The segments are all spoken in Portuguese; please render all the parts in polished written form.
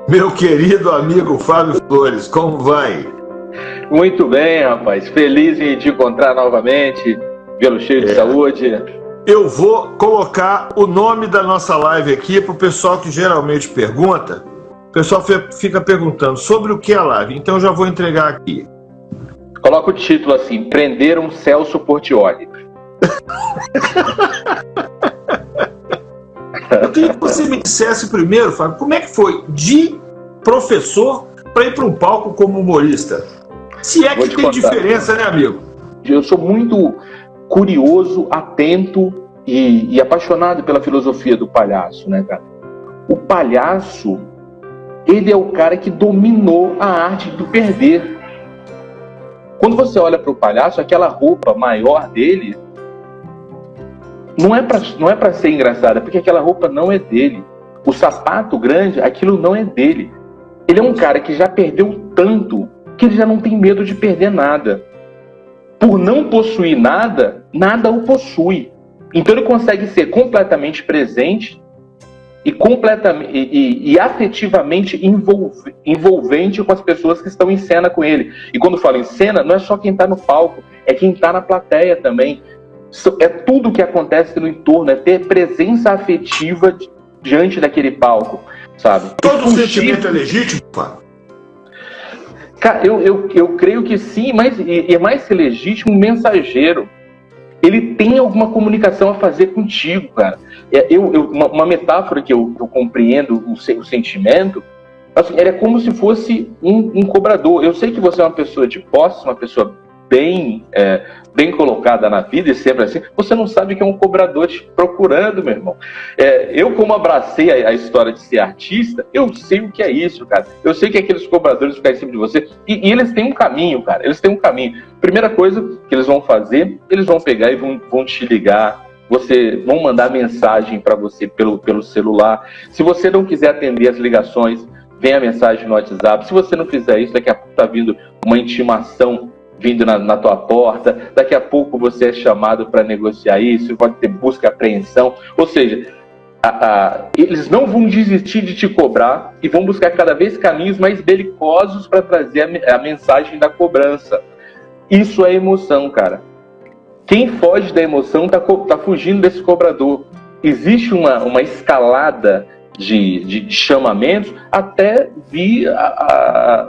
Meu querido amigo Fábio Flores, como vai? Muito bem, rapaz. Feliz em te encontrar novamente, pelo cheio de saúde. Eu vou colocar o nome da nossa live aqui para o pessoal que geralmente pergunta. O pessoal fica perguntando sobre o que é a live, então eu já vou entregar aqui. Coloca o título assim: Prenderam Celso Portiolli. Eu queria que você me dissesse primeiro, Fábio, como é que foi de professor para ir para um palco como humorista? Se é que tem diferença, né, amigo? Eu sou muito curioso, atento e apaixonado pela filosofia do palhaço, né, cara? O palhaço, ele é o cara que dominou a arte do perder. Quando você olha para o palhaço, aquela roupa maior dele não é para ser engraçada, porque aquela roupa não é dele. O sapato grande, aquilo não é dele. Ele é um cara que já perdeu tanto que ele já não tem medo de perder nada. Por não possuir nada, nada o possui. Então ele consegue ser completamente presente e afetivamente envolvente com as pessoas que estão em cena com ele. E quando falo em cena, não é só quem está no palco, é quem está na plateia também. É tudo que acontece no entorno, é ter presença afetiva diante daquele palco, sabe? Todo sentimento é legítimo, pá? Cara, eu creio que sim, mas é mais que legítimo, um mensageiro. Ele tem alguma comunicação a fazer contigo, cara. Uma metáfora que eu compreendo o sentimento, assim, é como se fosse um cobrador. Eu sei que você é uma pessoa de posse, uma pessoa bem colocada na vida e sempre assim, você não sabe que é um cobrador te procurando, meu irmão. Eu, como abracei a história de ser artista, eu sei o que é isso, cara. Eu sei que aqueles cobradores ficam em cima de você e eles têm um caminho, cara. Eles têm um caminho. Primeira coisa que eles vão fazer, eles vão pegar e vão te ligar, vão mandar mensagem para você pelo celular. Se você não quiser atender as ligações, vem a mensagem no WhatsApp. Se você não fizer isso, daqui a pouco tá vindo uma intimação vindo na tua porta, daqui a pouco você é chamado para negociar isso, pode ter busca e apreensão, ou seja, eles não vão desistir de te cobrar e vão buscar cada vez caminhos mais belicosos para trazer a mensagem da cobrança. Isso é emoção, cara. Quem foge da emoção tá fugindo desse cobrador. Existe uma escalada de chamamentos até vir a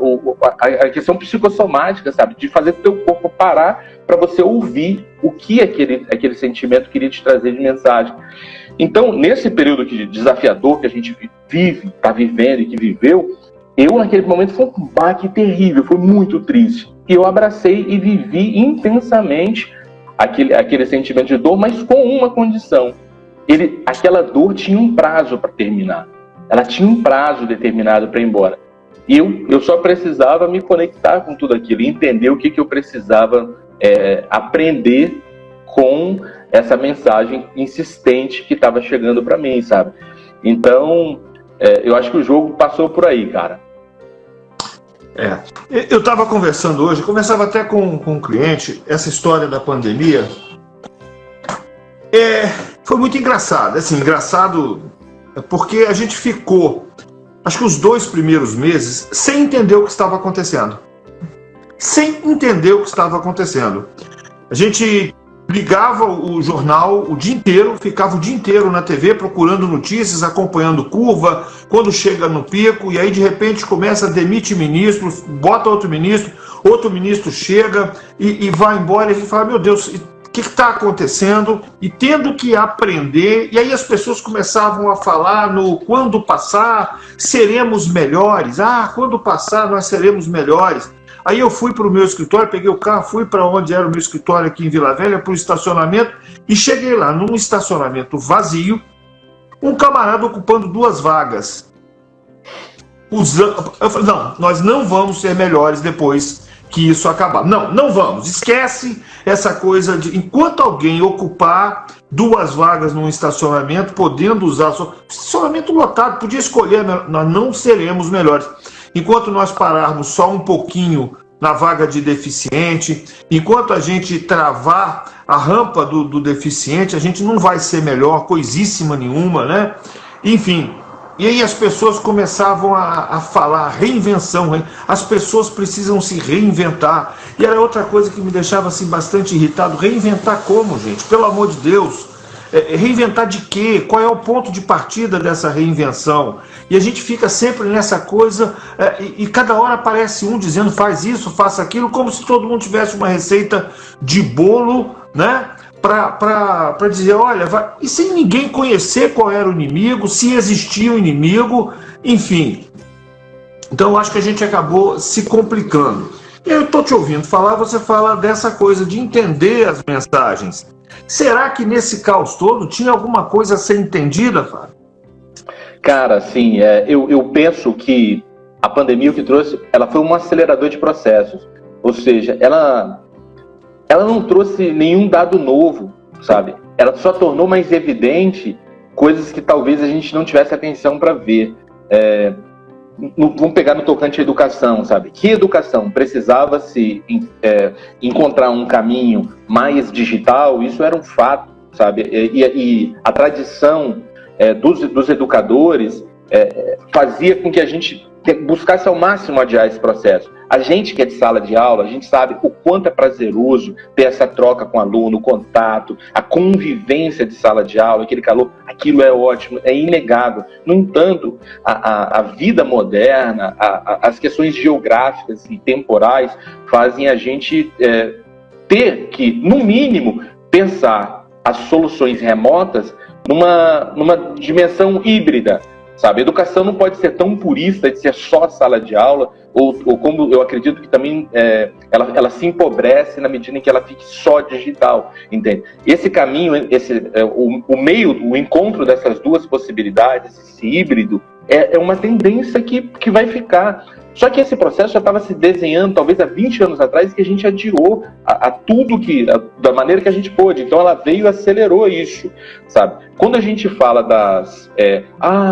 questão psicossomática, sabe? De fazer teu corpo parar para você ouvir o que aquele sentimento queria te trazer de mensagem. Então, nesse período desafiador que a gente está vivendo e que viveu, eu naquele momento foi um baque terrível, foi muito triste. E eu abracei e vivi intensamente aquele sentimento de dor, mas com uma condição. Aquela dor tinha um prazo para terminar. Ela tinha um prazo determinado para ir embora. E eu só precisava me conectar com tudo aquilo e entender o que eu precisava aprender com essa mensagem insistente que estava chegando para mim, sabe? Então, eu acho que o jogo passou por aí, cara. Eu estava conversando hoje, conversava até com um cliente, essa história da pandemia. Foi muito engraçado, assim, engraçado porque a gente ficou, acho que os 2 primeiros meses, sem entender o que estava acontecendo. Sem entender o que estava acontecendo. A gente ligava o jornal o dia inteiro, ficava o dia inteiro na TV procurando notícias, acompanhando curva, quando chega no pico, e aí de repente começa a demitir ministro, bota outro ministro chega e vai embora, e a gente fala, meu Deus, o que está acontecendo? E tendo que aprender, e aí as pessoas começavam a falar no quando passar, seremos melhores. Quando passar, nós seremos melhores. Aí eu fui para o meu escritório, peguei o carro, fui para onde era o meu escritório aqui em Vila Velha, para o estacionamento, e cheguei lá, num estacionamento vazio, um camarada ocupando 2 vagas. Eu falei, não, nós não vamos ser melhores depois que isso acabar. Não vamos. Esquece essa coisa de... Enquanto alguém ocupar 2 vagas num estacionamento, podendo usar... Estacionamento lotado, podia escolher, nós não seremos melhores. Enquanto nós pararmos só um pouquinho na vaga de deficiente, enquanto a gente travar a rampa do deficiente, a gente não vai ser melhor, coisíssima nenhuma, né? Enfim, E aí as pessoas começavam a falar reinvenção, as pessoas precisam se reinventar. E era outra coisa que me deixava assim, bastante irritado. Reinventar como, gente? Pelo amor de Deus. Reinventar de quê? Qual é o ponto de partida dessa reinvenção? E a gente fica sempre nessa coisa, e cada hora aparece um dizendo faz isso, faça aquilo, como se todo mundo tivesse uma receita de bolo, né? Para dizer, olha, vai... e sem ninguém conhecer qual era o inimigo, se existia o inimigo, enfim. Então eu acho que a gente acabou se complicando. Eu estou te ouvindo falar, você fala dessa coisa de entender as mensagens. Será que nesse caos todo tinha alguma coisa a ser entendida, Fábio? Cara, assim, eu penso que a pandemia, o que trouxe, ela foi um acelerador de processos. Ou seja, ela não trouxe nenhum dado novo, sabe? Ela só tornou mais evidente coisas que talvez a gente não tivesse atenção para ver. Vamos pegar no tocante à educação, sabe? Que educação? Precisava-se encontrar um caminho mais digital, isso era um fato, sabe? E a tradição dos educadores fazia com que a gente buscasse ao máximo adiar esse processo. A gente que é de sala de aula, a gente sabe o quanto é prazeroso ter essa troca com o aluno, o contato, a convivência de sala de aula, aquele calor, aquilo é ótimo, é inegável. No entanto, a vida moderna, as questões geográficas e temporais fazem a gente ter que, no mínimo, pensar as soluções remotas numa dimensão híbrida. Sabe, a educação não pode ser tão purista de ser só sala de aula, ou como eu acredito que também ela se empobrece na medida em que ela fique só digital, entende? Esse caminho, o encontro dessas duas possibilidades, esse híbrido, é uma tendência que vai ficar. Só que esse processo já estava se desenhando, talvez há 20 anos atrás, que a gente adiou a tudo da maneira que a gente pôde. Então ela veio e acelerou isso, sabe? Quando a gente fala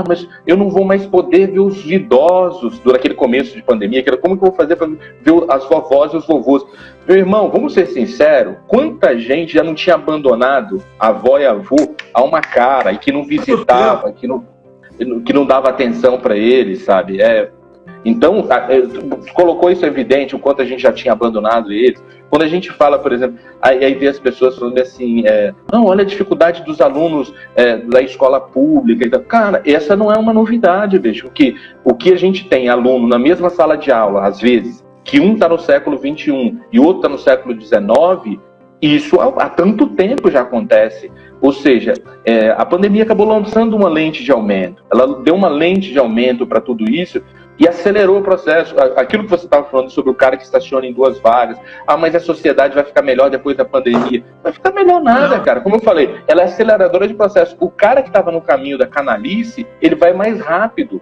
mas eu não vou mais poder ver os idosos naquele começo de pandemia, como que eu vou fazer para ver as vovós e os vovôs? Meu irmão, vamos ser sinceros, quanta gente já não tinha abandonado a avó e a avô a uma cara, e que não visitava, que não dava atenção para eles, sabe? Então, colocou isso evidente, o quanto a gente já tinha abandonado eles. Quando a gente fala, por exemplo, aí vê as pessoas falando assim, não, olha a dificuldade dos alunos da escola pública. Então, cara, essa não é uma novidade, bicho. O que a gente tem aluno na mesma sala de aula, às vezes, que um está no século XXI e o outro está no século XIX, isso há tanto tempo já acontece. Ou seja, a pandemia acabou lançando uma lente de aumento. Ela deu uma lente de aumento para tudo isso e acelerou o processo. Aquilo que você estava falando sobre o cara que estaciona em 2 vagas. Mas a sociedade vai ficar melhor depois da pandemia. Vai ficar melhor nada, cara. Como eu falei, ela é aceleradora de processo. O cara que estava no caminho da canalice, ele vai mais rápido.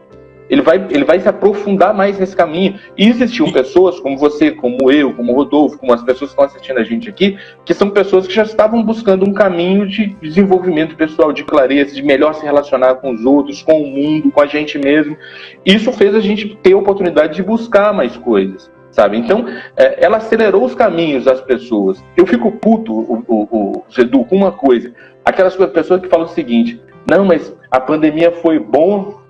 Ele vai se aprofundar mais nesse caminho. E existiam pessoas como você, como eu, como o Rodolfo, como as pessoas que estão assistindo a gente aqui, que são pessoas que já estavam buscando um caminho de desenvolvimento pessoal, de clareza, de melhor se relacionar com os outros, com o mundo, com a gente mesmo. Isso fez a gente ter a oportunidade de buscar mais coisas, sabe? Então, ela acelerou os caminhos das pessoas. Eu fico puto, Edu, com uma coisa. Aquelas pessoas que falam o seguinte, não, mas a pandemia foi boa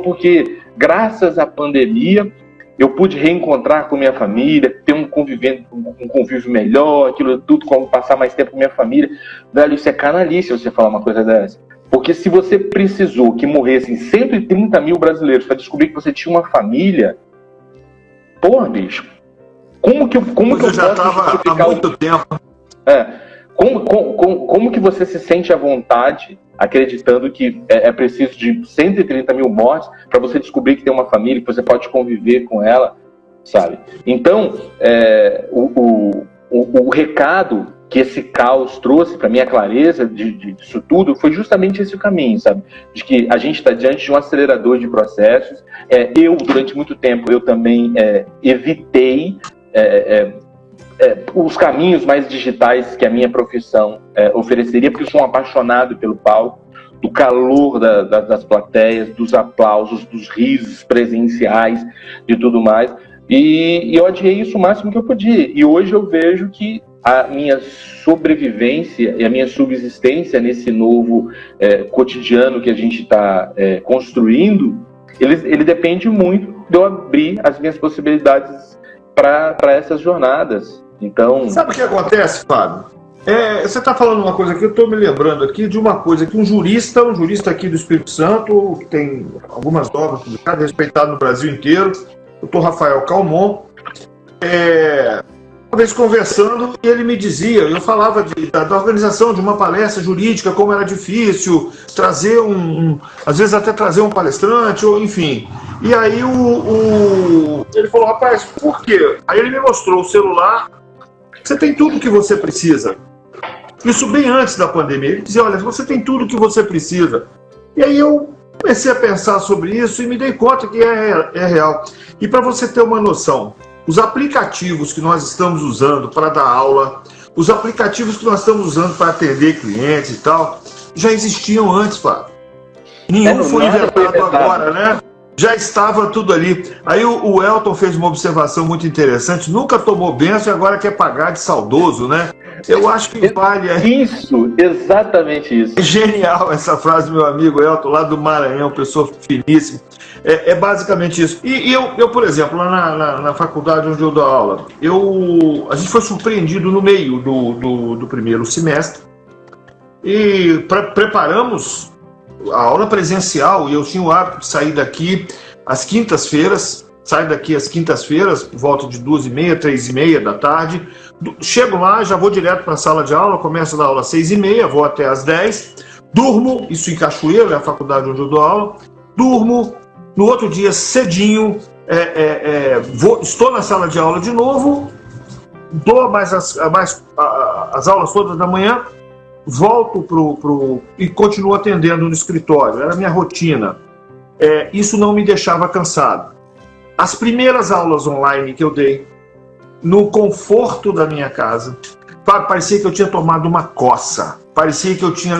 porque, graças à pandemia, eu pude reencontrar com minha família, ter um convívio melhor, aquilo tudo, como passar mais tempo com minha família. Velho, isso é canalice você falar uma coisa dessa. Porque se você precisou que morressem 130 mil brasileiros para descobrir que você tinha uma família, porra, bicho, como que eu já estava há muito tempo. Como que você se sente à vontade acreditando que é preciso de 130 mil mortes para você descobrir que tem uma família, que você pode conviver com ela, sabe? Então, o recado que esse caos trouxe para mim, a clareza disso tudo, foi justamente esse o caminho, sabe? De que a gente está diante de um acelerador de processos. Eu, durante muito tempo, eu também evitei os caminhos mais digitais que a minha profissão ofereceria, porque eu sou um apaixonado pelo palco, do calor das plateias, dos aplausos, dos risos presenciais, de tudo mais, e eu adiei isso o máximo que eu podia. E hoje eu vejo que a minha sobrevivência e a minha subsistência nesse novo cotidiano que a gente está construindo, ele depende muito de eu abrir as minhas possibilidades para essas jornadas. Então, sabe o que acontece, Fábio? Você está falando uma coisa que eu estou me lembrando aqui de uma coisa que um jurista aqui do Espírito Santo, que tem algumas obras publicadas, respeitado no Brasil inteiro, o doutor Rafael Calmon, uma vez conversando, ele me dizia, eu falava da organização de uma palestra jurídica, como era difícil, trazer às vezes até trazer um palestrante, ou enfim. E aí ele falou, rapaz, por quê? Aí ele me mostrou o celular, você tem tudo que você precisa. Isso bem antes da pandemia. Ele dizia, olha, você tem tudo que você precisa. E aí eu comecei a pensar sobre isso e me dei conta que é real. E para você ter uma noção, os aplicativos que nós estamos usando para dar aula, os aplicativos que nós estamos usando para atender clientes e tal, já existiam antes, Fábio. Nenhum foi inventado agora, né? Já estava tudo ali. Aí o Elton fez uma observação muito interessante, nunca tomou benção e agora quer pagar de saudoso, né? Eu acho que vale... Isso, exatamente isso. É genial essa frase, meu amigo Elton, lá do Maranhão, pessoa finíssima. É basicamente isso. E eu, por exemplo, lá na faculdade onde eu dou aula, a gente foi surpreendido no meio do primeiro semestre e preparamos a aula presencial, e eu tinha o hábito de sair daqui às quintas-feiras, por volta de 2h30, 3h30 da tarde, chego lá, já vou direto para a sala de aula, começo a dar aula às 6h30, vou até às 10h, durmo, isso em Cachoeiro, é a faculdade onde eu dou aula, durmo, no outro dia cedinho, estou na sala de aula de novo, dou mais as aulas todas da manhã, volto e continuo atendendo no escritório, era a minha rotina. Isso não me deixava cansado. As primeiras aulas online que eu dei, no conforto da minha casa, parecia que eu tinha tomado uma coça, parecia que eu tinha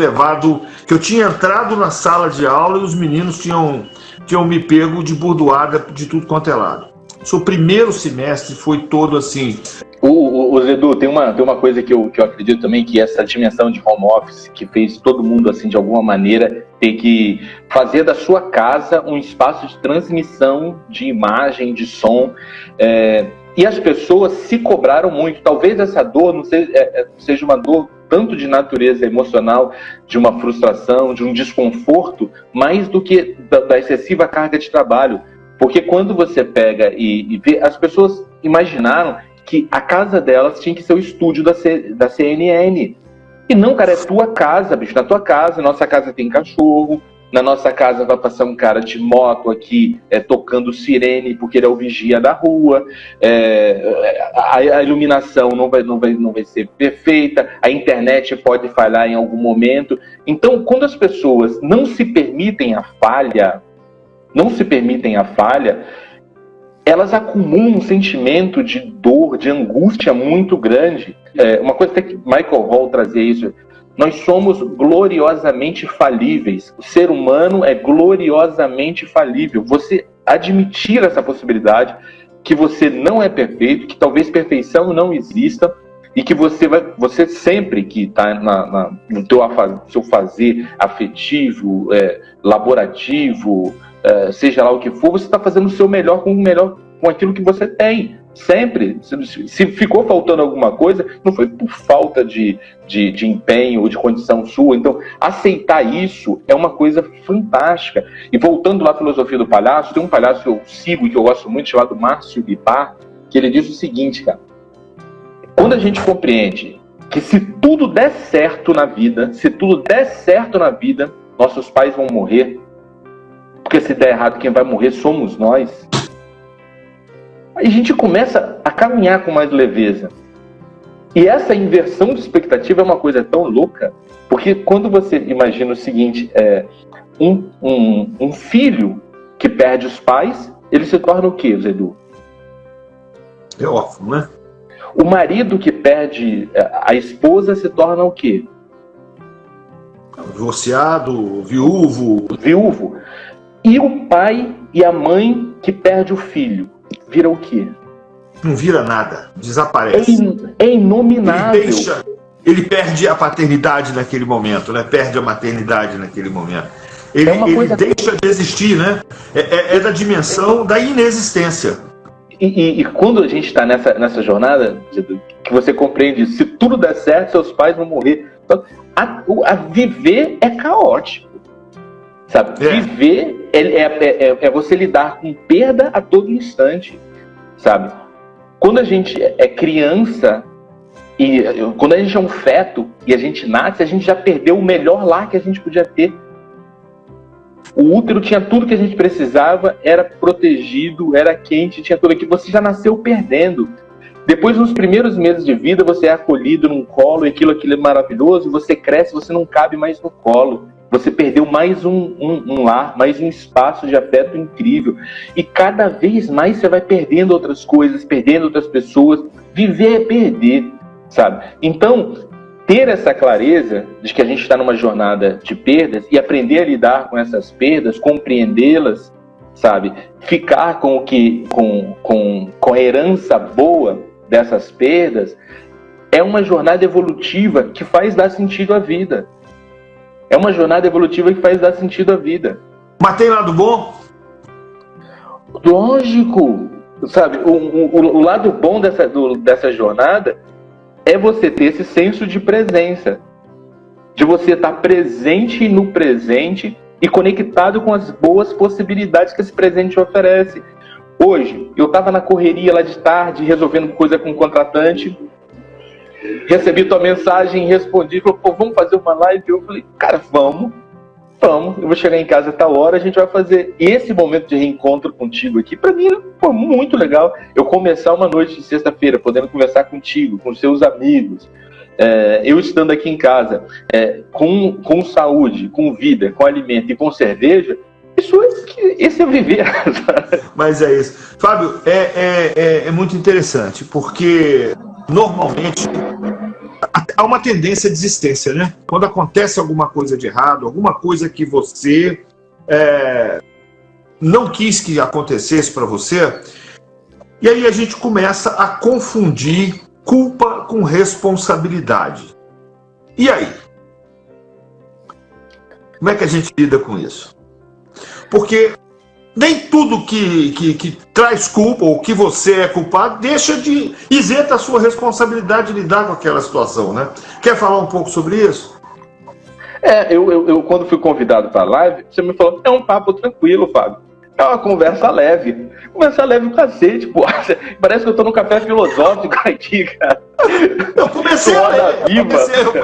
entrado na sala de aula e os meninos tinham me pego de burdoada de tudo quanto é lado. O primeiro semestre foi todo assim. O Edu, tem uma coisa que eu acredito também, que essa dimensão de home office, que fez todo mundo, assim, de alguma maneira, ter que fazer da sua casa um espaço de transmissão de imagem, de som, e as pessoas se cobraram muito. Talvez essa dor não seja uma dor tanto de natureza emocional, de uma frustração, de um desconforto, mais do que da excessiva carga de trabalho. Porque quando você pega e vê, as pessoas imaginaram que a casa delas tinha que ser o estúdio da CNN. E não, cara, é tua casa, bicho. Na tua casa, nossa casa tem cachorro, na nossa casa vai passar um cara de moto aqui tocando sirene porque ele é o vigia da rua, a iluminação não vai ser perfeita, a internet pode falhar em algum momento. Então, quando as pessoas não se permitem a falha, elas acumulam um sentimento de dor, de angústia muito grande. Uma coisa até que Michael Hall trazia isso, nós somos gloriosamente falíveis. O ser humano é gloriosamente falível. Você admitir essa possibilidade, que você não é perfeito, que talvez perfeição não exista, e que você sempre que está no seu fazer afetivo, laborativo, seja lá o que for, você está fazendo o seu melhor com aquilo que você tem. Sempre. Se ficou faltando alguma coisa, não foi por falta de empenho ou de condição sua. Então, aceitar isso é uma coisa fantástica. E voltando lá à filosofia do palhaço, tem um palhaço que eu sigo e que eu gosto muito, chamado Márcio Guipar, que ele diz o seguinte, cara. Quando a gente compreende que se tudo der certo na vida, nossos pais vão morrer, porque se der errado, quem vai morrer somos nós. Aí a gente começa a caminhar com mais leveza. E essa inversão de expectativa é uma coisa tão louca, porque quando você imagina o seguinte, um filho que perde os pais, ele se torna o quê, Edu? É órfão, né? O marido que perde a esposa se torna o quê? Divorciado, viúvo. E o pai e a mãe que perde o filho, vira o quê? não vira nada, desaparece. É inominável. Ele perde a paternidade naquele momento, né? Perde a maternidade naquele momento. Ele deixa de existir, né? É da dimensão da inexistência. E quando a gente está nessa jornada, que você compreende, se tudo der certo, seus pais vão morrer. A viver é caótico. Sabe? Viver é você lidar com perda a todo instante. Sabe? Quando a gente é criança, e quando a gente é um feto e a gente nasce, a gente já perdeu o melhor lar que a gente podia ter. O útero tinha tudo que a gente precisava, era protegido, era quente, tinha tudo aquilo. Você já nasceu perdendo. Depois, nos primeiros meses de vida, você é acolhido num colo, e aquilo é maravilhoso, você cresce, você não cabe mais no colo. Você perdeu mais um lar, mais um espaço de afeto incrível. E cada vez mais você vai perdendo outras coisas, perdendo outras pessoas. Viver é perder, sabe? Então, ter essa clareza de que a gente está numa jornada de perdas e aprender a lidar com essas perdas, compreendê-las, sabe? Ficar com a herança boa dessas perdas, é uma jornada evolutiva que faz dar sentido à vida. É uma jornada evolutiva que faz dar sentido à vida. Mas tem lado bom? Lógico, sabe? O lado bom dessa jornada é você ter esse senso de presença, de você estar presente no presente e conectado com as boas possibilidades que esse presente oferece. Hoje, eu estava na correria lá de tarde, resolvendo coisa com o contratante, recebi tua mensagem, respondi, falou, pô, vamos fazer uma live? Eu falei, cara, vamos, eu vou chegar em casa a tal hora, a gente vai fazer. E esse momento de reencontro contigo aqui, para mim, foi muito legal. Eu começar uma noite de sexta-feira, podendo conversar contigo, com seus amigos, eu estando aqui em casa, com saúde, com vida, com alimento e com cerveja, esse é viver. Mas é isso. Fábio, é muito interessante, porque normalmente há uma tendência à desistência, né? Quando acontece alguma coisa de errado, alguma coisa que você não quis que acontecesse para você, e aí a gente começa a confundir culpa com responsabilidade. E aí? Como é que a gente lida com isso? Porque nem tudo que traz culpa ou que você é culpado isenta a sua responsabilidade de lidar com aquela situação, né? Quer falar um pouco sobre isso? Eu quando fui convidado para a live, você me falou, é um papo tranquilo, Fábio. É uma conversa leve. Conversa leve o cacete, pô. Parece que eu tô num café filosófico aqui, cara. Eu comecei a ler.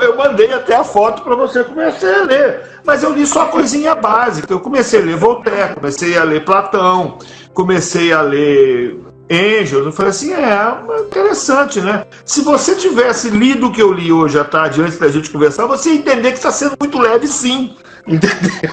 Eu mandei até a foto para você, comecei a ler. Mas eu li só coisinha básica. Eu comecei a ler Voltaire, comecei a ler Platão, comecei a ler Engels. Eu falei assim, interessante, né? Se você tivesse lido o que eu li hoje à tarde, antes da gente conversar, você ia entender que está sendo muito leve, sim. Entendeu?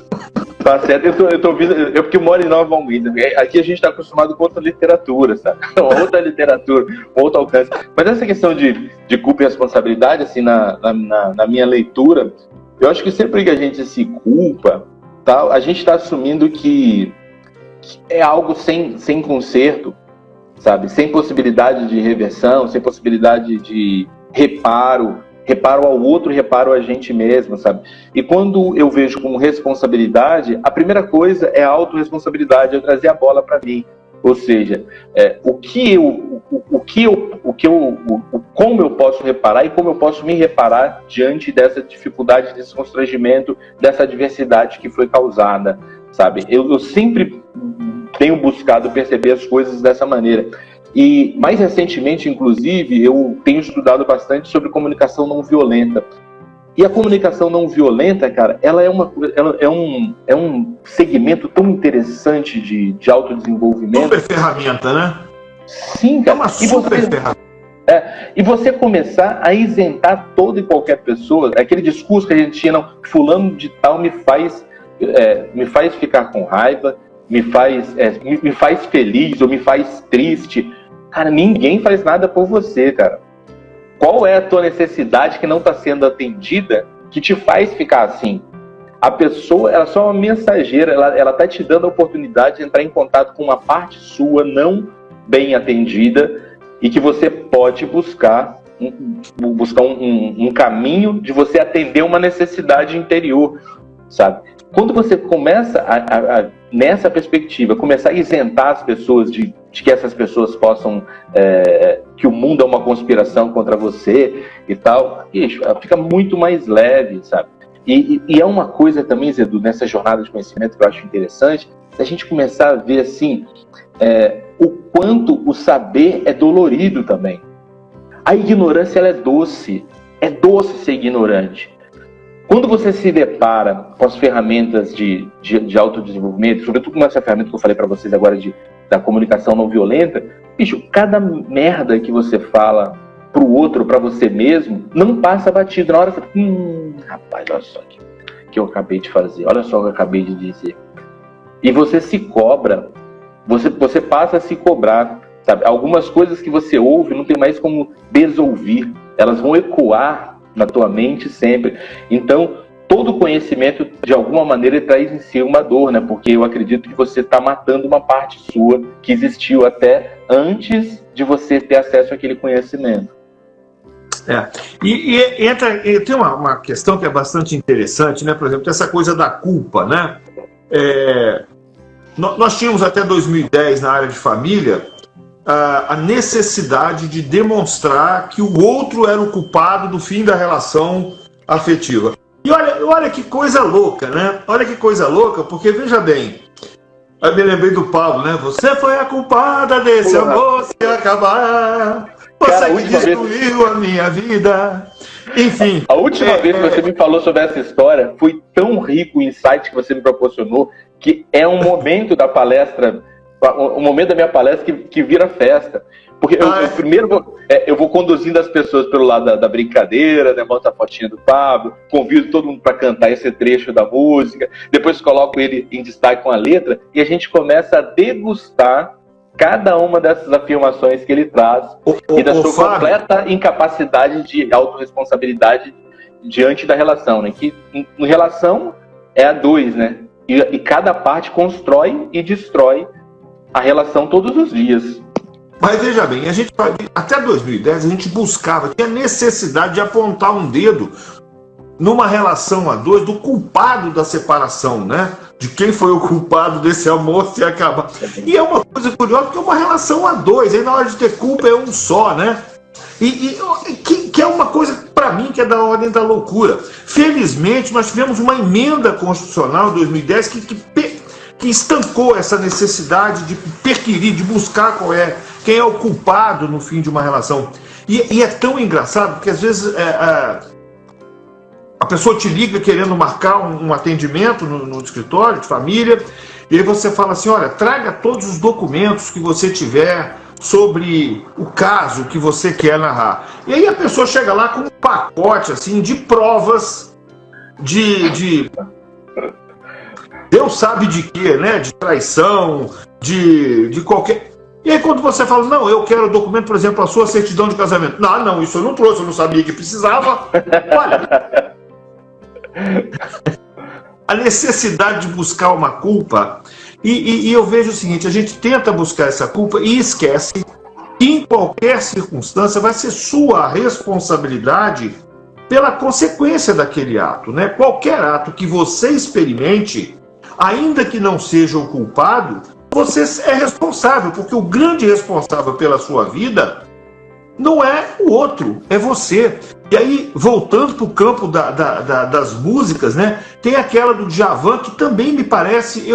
Tá certo, eu tô ouvindo, porque eu moro em Nova Almeida. Aqui a gente está acostumado com outra literatura, sabe? Outra literatura, outro alcance. Mas essa questão de culpa e responsabilidade, assim, na minha leitura, eu acho que sempre que a gente se culpa, tá, a gente está assumindo que é algo sem conserto, sabe? Sem possibilidade de reversão, sem possibilidade de reparo ao outro, reparo a gente mesmo, sabe? E quando eu vejo como responsabilidade, a primeira coisa é a autorresponsabilidade, eu trazer a bola para mim. Ou seja, como eu posso reparar e como eu posso me reparar diante dessa dificuldade, desse constrangimento, dessa adversidade que foi causada, sabe? Eu sempre tenho buscado perceber as coisas dessa maneira. E mais recentemente, inclusive, eu tenho estudado bastante sobre comunicação não violenta. E a comunicação não violenta, cara, ela é um segmento tão interessante de autodesenvolvimento. Super ferramenta, né? Sim, cara. É uma super ferramenta. E você começar a isentar toda e qualquer pessoa, aquele discurso que a gente tinha, não, fulano de tal me faz ficar com raiva, me faz feliz ou me faz triste. Cara, ninguém faz nada por você, cara. Qual é a tua necessidade que não está sendo atendida que te faz ficar assim? A pessoa, ela só é uma mensageira, ela está te dando a oportunidade de entrar em contato com uma parte sua não bem atendida e que você pode buscar um caminho de você atender uma necessidade interior, sabe? Quando você começa nessa perspectiva, começar a isentar as pessoas de que essas pessoas possam, que o mundo é uma conspiração contra você e tal, bicho, fica muito mais leve, sabe? E é uma coisa também, Zé Edu, nessa jornada de conhecimento que eu acho interessante, a gente começar a ver assim, o quanto o saber é dolorido também. A ignorância, ela é doce ser ignorante. Quando você se depara com as ferramentas de autodesenvolvimento, sobretudo com essa ferramenta que eu falei para vocês agora da comunicação não violenta, bicho, cada merda que você fala pro outro, para você mesmo, não passa batido. Na hora você rapaz, olha só que eu acabei de fazer, olha só o que eu acabei de dizer. E você se cobra, você passa a se cobrar, sabe? Algumas coisas que você ouve não tem mais como desouvir, elas vão ecoar na tua mente sempre. Então, todo conhecimento, de alguma maneira, traz em si uma dor, né? Porque eu acredito que você está matando uma parte sua que existiu até antes de você ter acesso àquele conhecimento. E tem uma questão que é bastante interessante, né? Por exemplo, essa coisa da culpa, né? Nós tínhamos até 2010 na área de família a necessidade de demonstrar que o outro era o culpado do fim da relação afetiva. E olha que coisa louca, né? Olha que coisa louca, porque veja bem, eu me lembrei do Paulo, né? Você foi a culpada desse amor se acabar. Você que destruiu a minha vida. Enfim. A última vez que você me falou sobre essa história, foi tão rico o insight que você me proporcionou, que é um momento da palestra, um momento da minha palestra que vira festa. Porque primeiro eu vou conduzindo as pessoas pelo lado da brincadeira, né, boto a fotinha do Pablo, convido todo mundo para cantar esse trecho da música, depois coloco ele em destaque com a letra, e a gente começa a degustar cada uma dessas afirmações que ele traz e da sua completa incapacidade de autorresponsabilidade diante da relação, né? Que em relação é a dois, né? E cada parte constrói e destrói a relação todos os dias. Mas veja bem, até 2010 a gente buscava, tinha necessidade de apontar um dedo numa relação a dois do culpado da separação, né? De quem foi o culpado desse amor se acabar. E é uma coisa curiosa, porque é uma relação a dois, aí na hora de ter culpa é um só, né? Que é uma coisa, para mim, que é da ordem da loucura. Felizmente, nós tivemos uma emenda constitucional em 2010 que estancou essa necessidade de perquirir, de buscar quem é o culpado no fim de uma relação. E é tão engraçado, porque às vezes a pessoa te liga querendo marcar um atendimento no escritório de família, e aí você fala assim, olha, traga todos os documentos que você tiver sobre o caso que você quer narrar. E aí a pessoa chega lá com um pacote assim, de provas de Deus sabe de quê, né? De traição, de qualquer... E aí quando você fala, não, eu quero documento, por exemplo, a sua certidão de casamento. Não, isso eu não trouxe, eu não sabia que precisava. Olha, a necessidade de buscar uma culpa, e eu vejo o seguinte, a gente tenta buscar essa culpa e esquece que em qualquer circunstância vai ser sua responsabilidade pela consequência daquele ato, né? Qualquer ato que você experimente, ainda que não seja o culpado, você é responsável, porque o grande responsável pela sua vida não é o outro, é você. E aí, voltando para o campo das músicas, né, tem aquela do Djavan que também me parece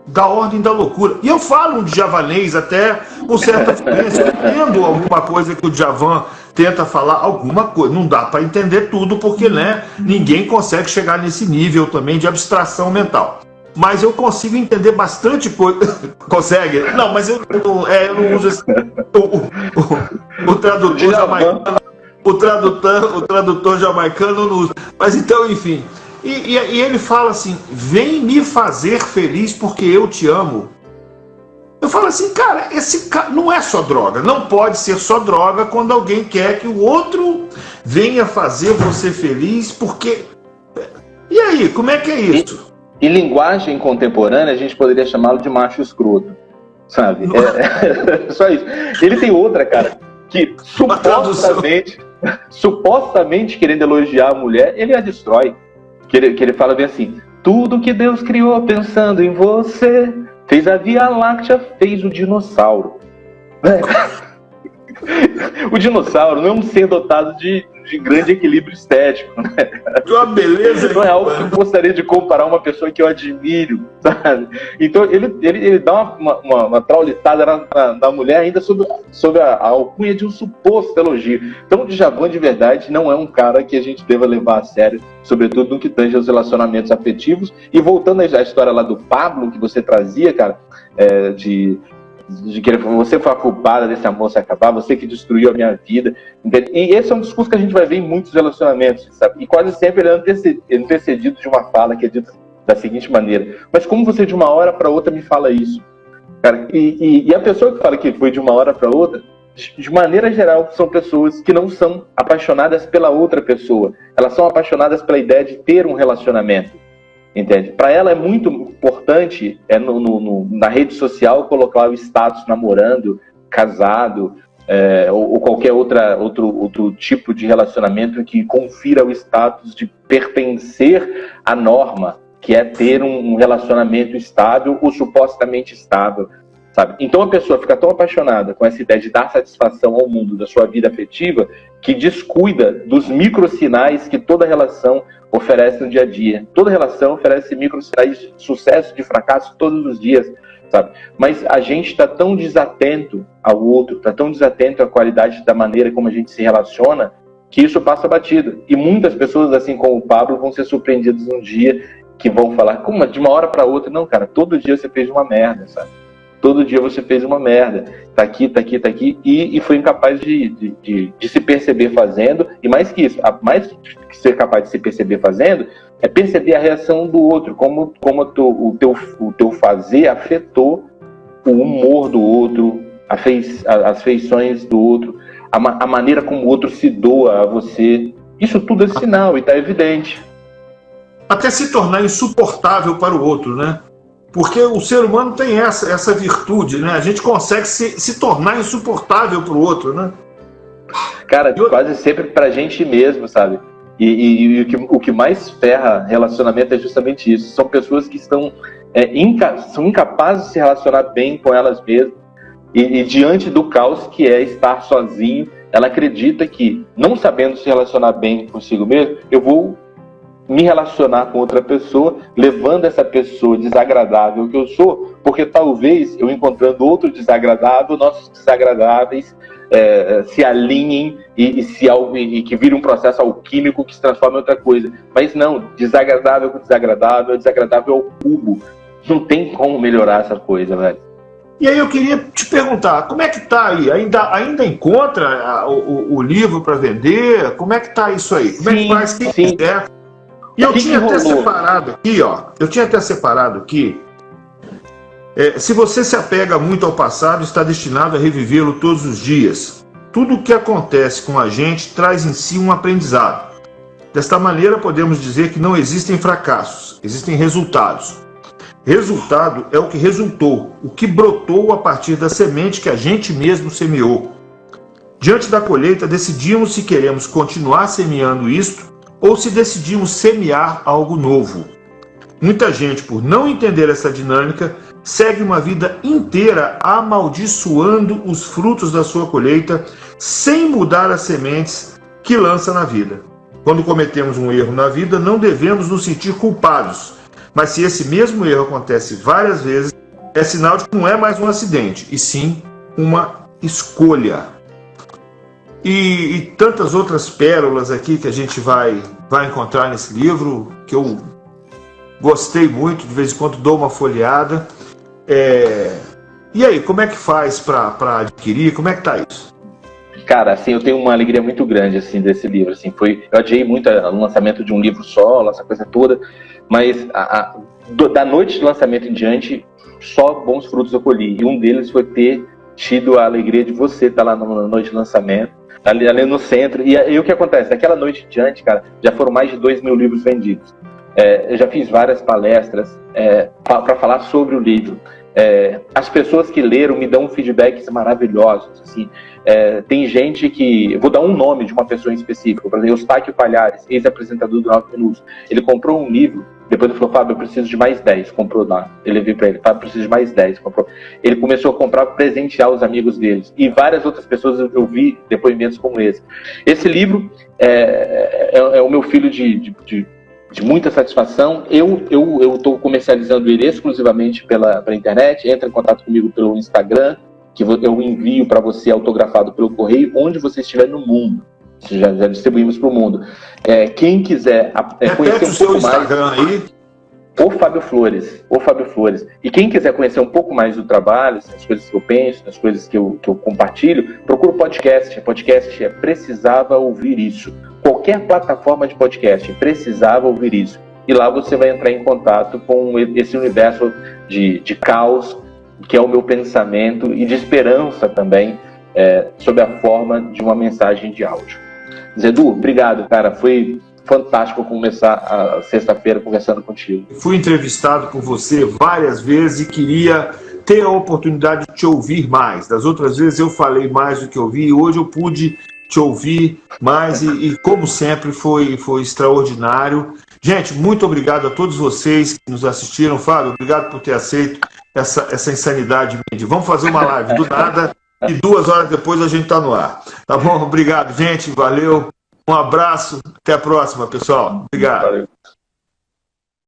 da ordem da loucura. E eu falo um djavanês até com certa frequência, eu entendo alguma coisa que o Djavan tenta falar, alguma coisa. Não dá para entender tudo, porque né, ninguém consegue chegar nesse nível também de abstração mental. Mas eu consigo entender bastante coisa. Consegue? Não, mas eu não uso esse... o tradutor jamaicano. O tradutor jamaicano não usa. Mas então, enfim. E ele fala assim, vem me fazer feliz porque eu te amo. Eu falo assim, cara, esse não é só droga. Não pode ser só droga quando alguém quer que o outro venha fazer você feliz porque... E aí, como é que é isso? Em linguagem contemporânea, a gente poderia chamá-lo de macho escroto, sabe? Só isso. Ele tem outra, cara. que supostamente querendo elogiar a mulher, ele a destrói. Que ele fala bem assim: tudo que Deus criou pensando em você, fez a Via Láctea, fez o dinossauro. O dinossauro não é um ser dotado de grande equilíbrio estético, né? De uma beleza. Não é algo que eu gostaria de comparar uma pessoa que eu admiro, sabe? Então ele dá uma traulitada na mulher ainda sob a alcunha de um suposto elogio. Então o Djavan de verdade não é um cara que a gente deva levar a sério, sobretudo no que tange aos relacionamentos afetivos. E voltando à história lá do Pablo que você trazia, cara, de que você foi a culpada desse amor se acabar, você que destruiu a minha vida. Entende? E esse é um discurso que a gente vai ver em muitos relacionamentos, sabe? E quase sempre ele é antecedido de uma fala que é dita da seguinte maneira: mas como você de uma hora para outra me fala isso? Cara, e a pessoa que fala que foi de uma hora para outra, de maneira geral, são pessoas que não são apaixonadas pela outra pessoa. Elas são apaixonadas pela ideia de ter um relacionamento. Entende? Para ela é muito importante na rede social colocar o status namorando, casado, ou qualquer outro tipo de relacionamento que confira o status de pertencer à norma, que é ter um relacionamento estável ou supostamente estável, sabe? Então a pessoa fica tão apaixonada com essa ideia de dar satisfação ao mundo da sua vida afetiva que descuida dos microsinais que toda relação oferece no dia a dia. Toda relação oferece microsinais de sucesso, de fracasso todos os dias, sabe? Mas a gente está tão desatento ao outro, está tão desatento à qualidade da maneira como a gente se relaciona, que isso passa batido. E muitas pessoas, assim como o Pablo, vão ser surpreendidas um dia que vão falar: como de uma hora para outra? Não, cara, todo dia você fez uma merda, sabe? Todo dia você fez uma merda. Tá aqui, e foi incapaz de se perceber fazendo. E mais que isso, mais que ser capaz de se perceber fazendo, é perceber a reação do outro, como o teu fazer afetou o humor do outro, as feições do outro, a maneira como o outro se doa a você. Isso tudo é sinal e tá evidente. Até se tornar insuportável para o outro, né? Porque o ser humano tem essa virtude, né? A gente consegue se tornar insuportável para o outro, né? Cara, quase sempre pra gente mesmo, sabe? E o que mais ferra relacionamento é justamente isso. São pessoas que são incapazes de se relacionar bem com elas mesmas. E diante do caos que é estar sozinho, ela acredita que, não sabendo se relacionar bem consigo mesmo, eu vou me relacionar com outra pessoa, levando essa pessoa desagradável que eu sou, porque talvez eu encontrando outro desagradável, nossos desagradáveis se alinhem e que vire um processo alquímico que se transforme em outra coisa. Mas não, desagradável com desagradável, desagradável ao cubo. Não tem como melhorar essa coisa, velho. E aí eu queria te perguntar, como é que tá aí? Ainda encontra o livro para vender? Como é que tá isso aí? Como é que faz? Quem quiser? E eu tinha até separado aqui, se você se apega muito ao passado, está destinado a revivê-lo todos os dias. Tudo o que acontece com a gente traz em si um aprendizado. Desta maneira, podemos dizer que não existem fracassos, existem resultados. Resultado é o que resultou, o que brotou a partir da semente que a gente mesmo semeou. Diante da colheita, decidimos se queremos continuar semeando isto ou se decidimos semear algo novo. Muita gente, por não entender essa dinâmica, segue uma vida inteira amaldiçoando os frutos da sua colheita, sem mudar as sementes que lança na vida. Quando cometemos um erro na vida, não devemos nos sentir culpados, mas se esse mesmo erro acontece várias vezes, é sinal de que não é mais um acidente, e sim uma escolha. E tantas outras pérolas aqui que a gente vai encontrar nesse livro, que eu gostei muito, de vez em quando dou uma folheada. E aí, como é que faz para adquirir? Como é que tá isso? Cara, assim, eu tenho uma alegria muito grande, assim, desse livro, assim, eu adiei muito o lançamento de um livro solo, essa coisa toda, mas da noite de lançamento em diante, só bons frutos eu colhi, e um deles foi ter tido a alegria de você estar lá na noite de lançamento, ali no centro, e o que acontece? Daquela noite em diante, cara, já foram mais de 2.000 livros vendidos. Eu já fiz várias palestras para falar sobre o livro. As pessoas que leram me dão feedbacks maravilhosos. Assim, tem gente que... Eu vou dar um nome de uma pessoa em específico. Por exemplo, Eustáquio Palhares, ex-apresentador do 9 Minutos. Ele comprou um livro, depois ele falou, Fábio, eu preciso de mais 10. Comprou lá. Ele veio para ele, Fábio, eu preciso de mais 10. Comprou. Ele começou a comprar para presentear os amigos deles. E várias outras pessoas eu vi depoimentos como esse. Esse livro é o meu filho de muita satisfação. Eu estou comercializando ele exclusivamente pela internet. Entra em contato comigo pelo Instagram, que eu envio para você autografado pelo correio, onde você estiver no mundo. Já distribuímos para o mundo. Quem quiser conhecer um pouco mais... Instagram aí. O Fábio Flores. E quem quiser conhecer um pouco mais do trabalho, as coisas que eu penso, as coisas que eu compartilho, procura o podcast. O podcast Precisava Ouvir Isso. Qualquer plataforma de podcast, Precisava Ouvir Isso. E lá você vai entrar em contato com esse universo de caos, que é o meu pensamento, e de esperança também, sob a forma de uma mensagem de áudio. Zedu, obrigado, cara. Foi fantástico começar a sexta-feira conversando contigo. Fui entrevistado por você várias vezes e queria ter a oportunidade de te ouvir mais. Das outras vezes eu falei mais do que ouvi, e hoje eu pude te ouvir mais e como sempre, foi extraordinário. Gente, muito obrigado a todos vocês que nos assistiram. Fábio, obrigado por ter aceito essa insanidade minha. Vamos fazer uma live do nada e 2 horas depois a gente está no ar. Tá bom? Obrigado, gente. Valeu. Um abraço. Até a próxima, pessoal. Obrigado. Valeu.